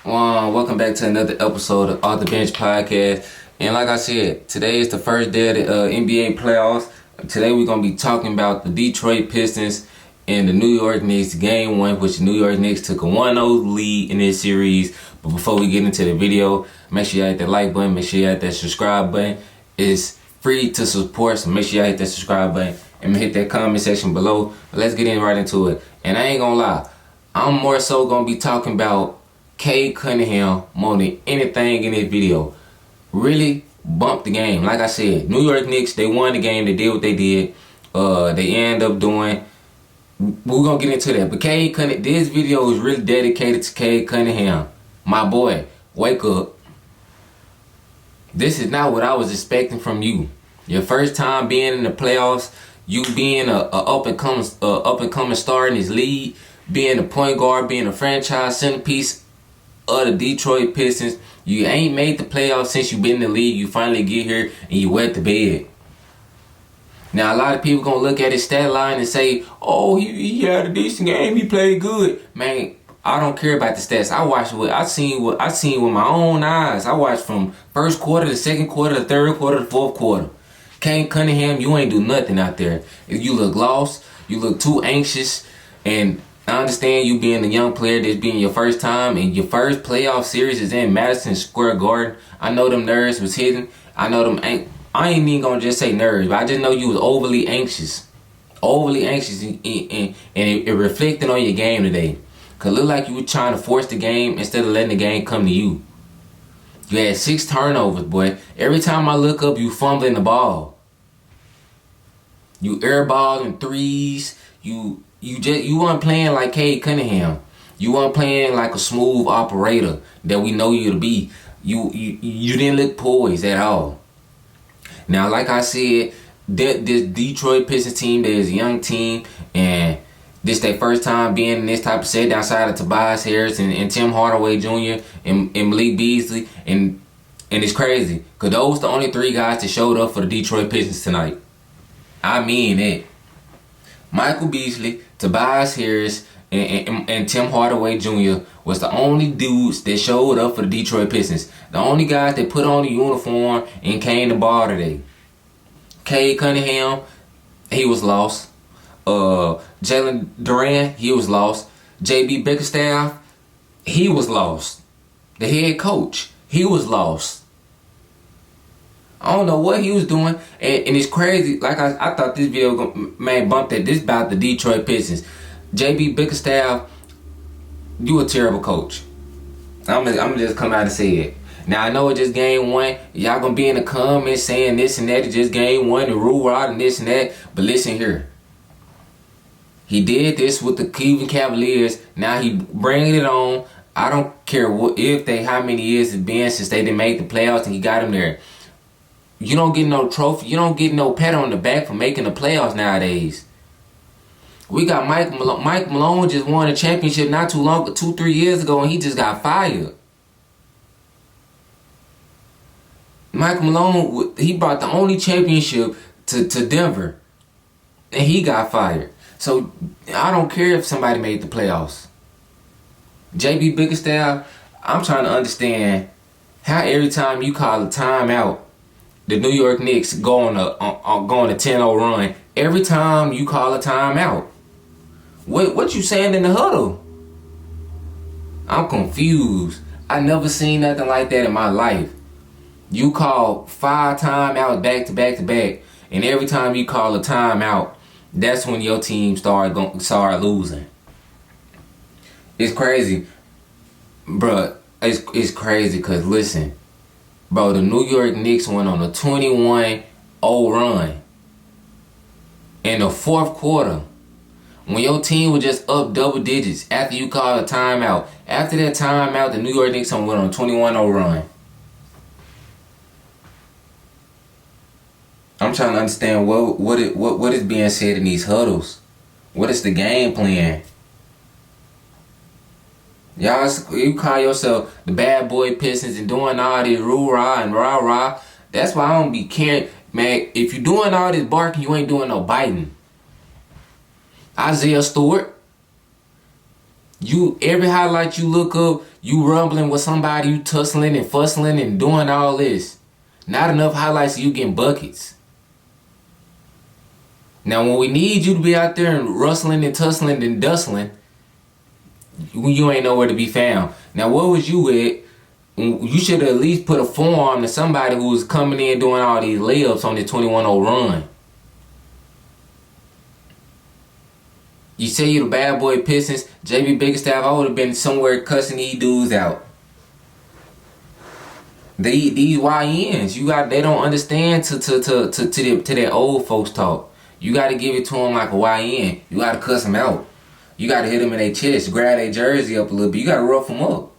Welcome back to another episode of Off the Bench Podcast. And like I said, today is the first day of the NBA playoffs. Today we're going to be talking about the Detroit Pistons and the New York Knicks game one, which the New York Knicks took a 1-0 lead in this series. But before we get into the video, make sure you hit that like button, make sure you hit that subscribe button. It's free to support, so make sure you hit that subscribe button and hit that comment section below. Let's get right into it. And I ain't going to lie, I'm more so going to be talking about Cade Cunningham more than anything in this video. Really bumped the game. Like I said, New York Knicks, they won the game. They did what they did. They ended up doing. We're going to get into that. But Cade Cunningham, this video is really dedicated to Cade Cunningham. My boy, wake up. This is not what I was expecting from you. Your first time being in the playoffs, you being a up and coming star in this league, being a point guard, being a franchise centerpiece of the Detroit Pistons. You ain't made the playoffs since you've been in the league. You finally get here and you wet the bed. Now a lot of people gonna look at his stat line and say, "Oh, he had a decent game. He played good." Man, I don't care about the stats. I seen with my own eyes. I watched from first quarter to second quarter to third quarter to fourth quarter. Cade Cunningham, you ain't do nothing out there. You look lost. You look too anxious. And I understand you being a young player, this being your first time, and your first playoff series is in Madison Square Garden. I know them nerves was hitting. I ain't even gonna just say nerves, but I just know you was overly anxious. And it reflected on your game today. Cause it looked like you were trying to force the game instead of letting the game come to you. You had 6 turnovers, boy. Every time I look up, you fumbling the ball. You airballing threes. You weren't playing like Cade Cunningham. You weren't playing like a smooth operator that we know you to be. You didn't look poised at all. Now, like I said, this Detroit Pistons team, there's a young team, and this their first time being in this type of set outside of Tobias Harris and Tim Hardaway Jr. and Malik Beasley, and it's crazy because those the only 3 guys that showed up for the Detroit Pistons tonight. I mean it. Michael Beasley, Tobias Harris, and Tim Hardaway Jr. was the only dudes that showed up for the Detroit Pistons. The only guys that put on the uniform and came to ball today. Cade Cunningham, he was lost. Jalen Duran, he was lost. J.B. Bickerstaff, he was lost. The head coach, he was lost. I don't know what he was doing, and it's crazy. Like I thought this video, man, bumped that. This about the Detroit Pistons. J.B. Bickerstaff, you a terrible coach. I'm gonna just come out and say it. Now I know it's just game one. Y'all gonna be in the comments saying this and that. It's just game one, the rule out and this and that. But listen here. He did this with the Cleveland Cavaliers. Now he bringing it on. I don't care how many years it's been since they didn't make the playoffs and he got them there. You don't get no trophy. You don't get no pat on the back for making the playoffs nowadays. We got Mike Malone just won a championship not too long, 2-3 years ago, and he just got fired. Mike Malone, he brought the only championship to Denver, and he got fired. So I don't care if somebody made the playoffs. J.B. Bickerstaff, I'm trying to understand how every time you call a timeout, the New York Knicks go on a 10-0 run. Every time you call a timeout, what you saying in the huddle? I'm confused. I never seen nothing like that in my life. You call 5 timeouts back to back to back, and every time you call a timeout, that's when your team start losing. It's crazy, bruh. It's crazy because listen. Bro, the New York Knicks went on a 21-0 run in the fourth quarter when your team was just up double digits after you called a timeout. After that timeout, the New York Knicks went on a 21-0 run. I'm trying to understand what is being said in these huddles. What is the game plan? Y'all, you call yourself the bad boy Pistons and doing all this rah and rah. That's why I don't be caring. Man, if you doing all this barking, you ain't doing no biting. Isaiah Stewart, Every highlight you look up, you rumbling with somebody, you tussling and fussling and doing all this. Not enough highlights, so you getting buckets. Now when we need you to be out there and rustling and tussling and dustling, you ain't nowhere to be found. Now where was you at? You should have at least put a forearm to somebody who was coming in doing all these layups on the 21-0 run. You say you the bad boy Pistons, JB Biggerstaff, I would have been somewhere cussing these dudes out. These YNs, they don't understand to that old folks talk. You got to give it to them like a YN. You got to cuss them out. You got to hit them in their chest, grab their jersey up a little bit. You got to rough them up.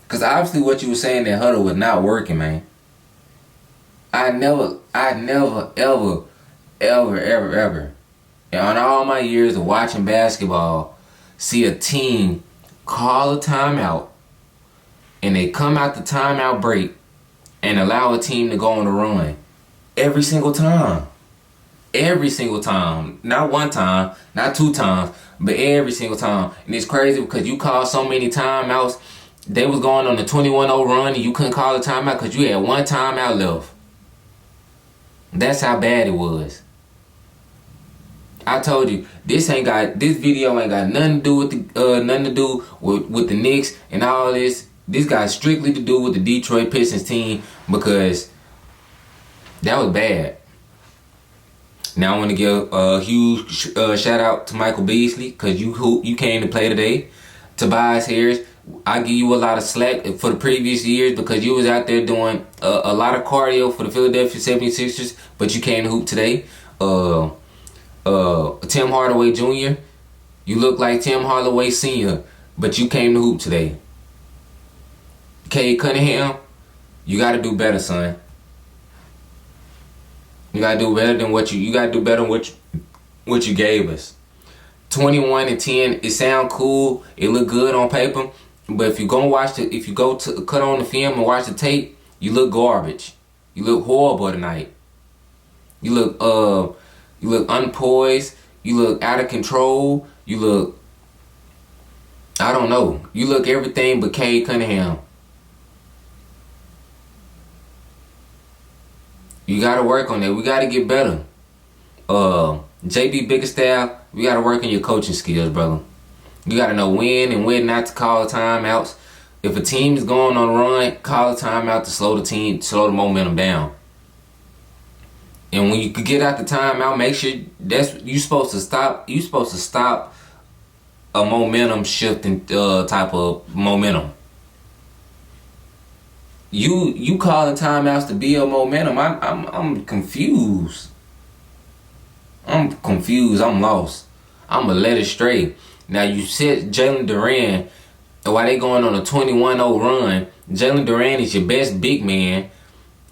Because obviously what you were saying that huddle was not working, man. I never, ever, and on all my years of watching basketball, see a team call a timeout and they come out the timeout break and allow a team to go on a run. Every single time. Every single time. Not one time, not two times, but every single time. And it's crazy because you call so many timeouts. They was going on the 21-0 run and you couldn't call a timeout because you had one timeout left. That's how bad it was. I told you, this video ain't got nothing to do with the Knicks and all this. This got strictly to do with the Detroit Pistons team because that was bad. Now I want to give a huge shout out to Michael Beasley because you came to play today. Tobias Harris, I give you a lot of slack for the previous years because you was out there doing a lot of cardio for the Philadelphia 76ers, but you came to hoop today. Tim Hardaway Jr., you look like Tim Hardaway Sr., but you came to hoop today. Cade Cunningham, you got to do better, son. You got to do better than what what you gave us. 21-10, it sound cool, it look good on paper, but if you go to cut on the film and watch the tape, you look garbage. You look horrible tonight. You look unpoised. You look out of control. You look, I don't know. You look everything but Cade Cunningham. You gotta work on that. We gotta get better. JB Biggerstaff, we gotta work on your coaching skills, brother. You gotta know when and when not to call timeouts. If a team is going on a run, call a timeout to slow the momentum down. And when you get out the timeout, make sure you're supposed to stop. You're supposed to stop a momentum shifting type of momentum. You calling timeouts to build momentum. I'm confused. I'm lost. I'm going to let it stray. Now you said Jalen Duran, while they going on a 21-0 run, Jalen Duran is your best big man.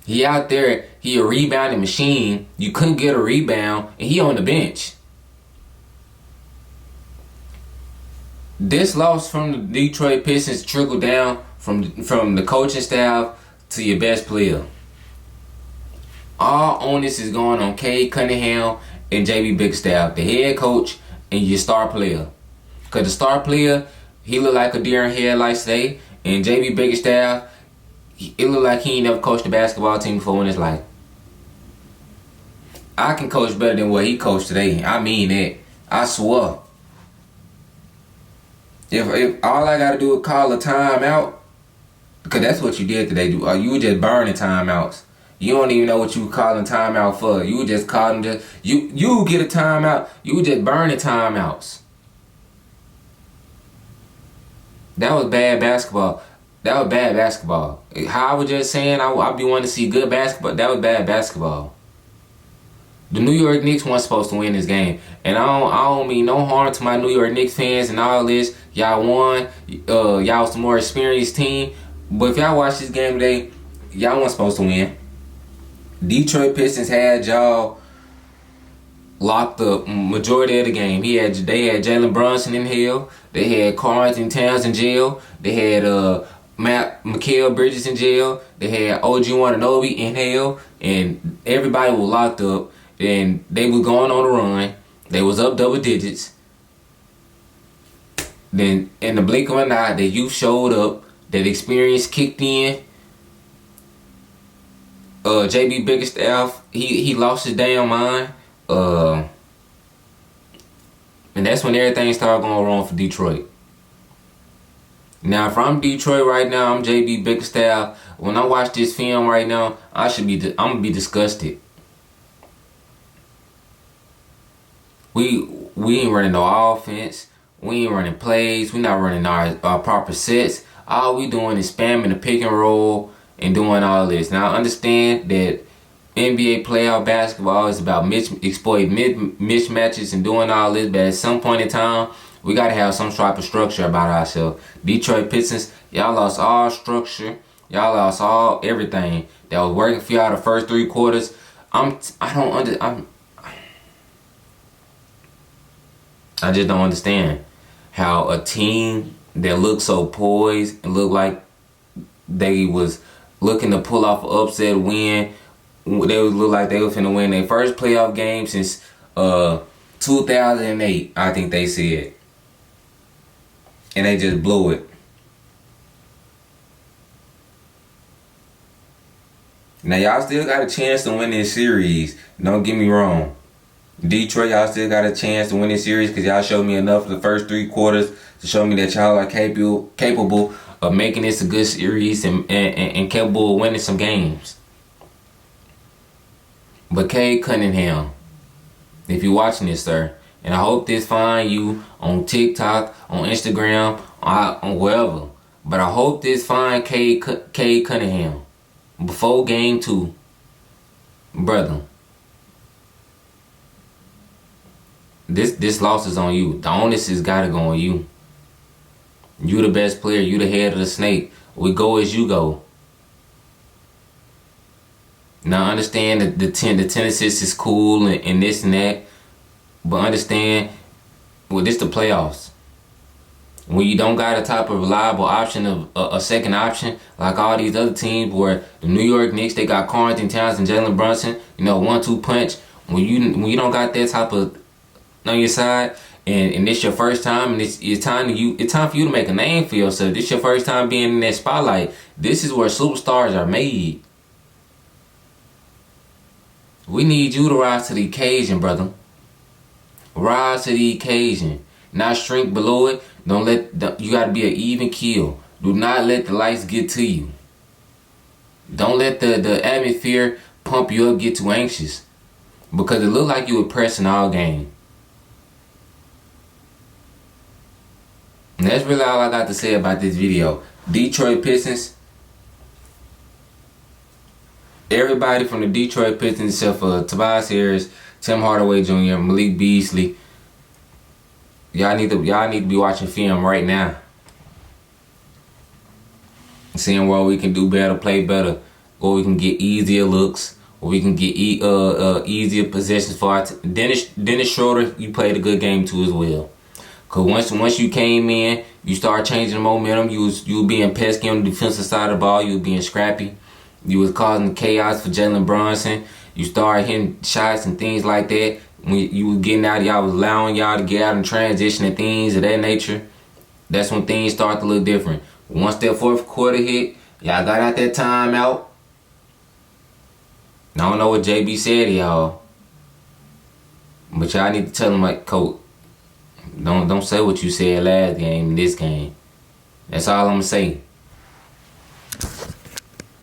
He out there, he a rebounding machine. You couldn't get a rebound, and he on the bench. This loss from the Detroit Pistons trickled down from the coaching staff to your best player. All onus is going on Cade Cunningham and JB Biggerstaff, the head coach and your star player. Because the star player, he look like a deer in headlights today, and JB Biggerstaff, it look like he ain't never coached a basketball team before in his life. I can coach better than what he coached today. I mean that. I swear. If all I gotta do is call a timeout, because that's what you did today. You were just burning timeouts. You don't even know what you were calling timeout for. You were just calling you get a timeout. You were just burning timeouts. That was bad basketball. How I was just saying, I be wanting to see good basketball. That was bad basketball. The New York Knicks weren't supposed to win this game. And I don't mean no harm to my New York Knicks fans and all this. Y'all won. Y'all was the more experienced team. But if y'all watch this game today, y'all weren't supposed to win. Detroit Pistons had y'all locked up majority of the game. They had Jalen Brunson in hell. They had Karl-Anthony Towns in jail. They had Mikal Bridges in jail. They had OG Anunoby in hell. And everybody was locked up. And they was going on a run. They was up double digits. Then in the blink of an eye, that youth showed up, that experience kicked in. JB Bickerstaff, he lost his damn mind. And that's when everything started going wrong for Detroit. Now, if I'm Detroit right now, I'm JB Bickerstaff. When I watch this film right now, I'm gonna be disgusted. We ain't running no offense. We ain't running plays. We not running our proper sets. All we doing is spamming the pick and roll and doing all this. Now, I understand that NBA playoff basketball is about exploiting mismatches and doing all this, but at some point in time, we got to have some type of structure about ourselves. Detroit Pistons, y'all lost all structure. Y'all lost all everything that was working for y'all the first 3 quarters. I just don't understand how a team that looked so poised and looked like they was looking to pull off an upset win. They would look like they were finna win their first playoff game since 2008, I think they said. And they just blew it. Now, y'all still got a chance to win this series. Don't get me wrong. Detroit, y'all still got a chance to win this series because y'all showed me enough of the first 3 quarters to show me that y'all are capable of making this a good series and capable of winning some games. But Cade Cunningham, if you're watching this, sir, and I hope this find you on TikTok, on Instagram, on wherever, but I hope this find Cade Cunningham before game 2, brother. This loss is on you. The onus has got to go on you. You the best player. You the head of the snake. We go as you go. Now, I understand that the 10 assists is cool and this and that, but understand, well, this the playoffs. When you don't got a type of reliable option of a second option, like all these other teams where the New York Knicks, they got Carlton Towns and Jalen Brunson, 1-2 punch. When you don't got that type of on your side, and it's your first time, and it's time for you to make a name for yourself. This your first time being in that spotlight. This is where superstars are made. We need you to rise to the occasion, brother. Rise to the occasion. Not shrink below it. You got to be an even keel. Do not let the lights get to you. Don't let the atmosphere pump you up, get too anxious. Because it looked like you were pressing all game. And that's really all I got to say about this video. Detroit Pistons. Everybody from the Detroit Pistons except for Tobias Harris, Tim Hardaway Jr., Malik Beasley. Y'all need to be watching film right now. Seeing where we can do better, play better, or we can get easier looks, or we can get easier possessions for our Dennis Schroeder. You played a good game too as well. Cause once you came in, you start changing the momentum. You was being pesky on the defensive side of the ball. You was being scrappy. You was causing chaos for Jalen Brunson. You started hitting shots and things like that. When you was getting out, y'all was allowing y'all to get out and transition and things of that nature. That's when things start to look different. Once that 4th quarter hit, y'all got out that timeout. I don't know what JB said to y'all, but y'all need to tell him, like, coach, don't say what you said last game in this game. That's all I'm gonna say.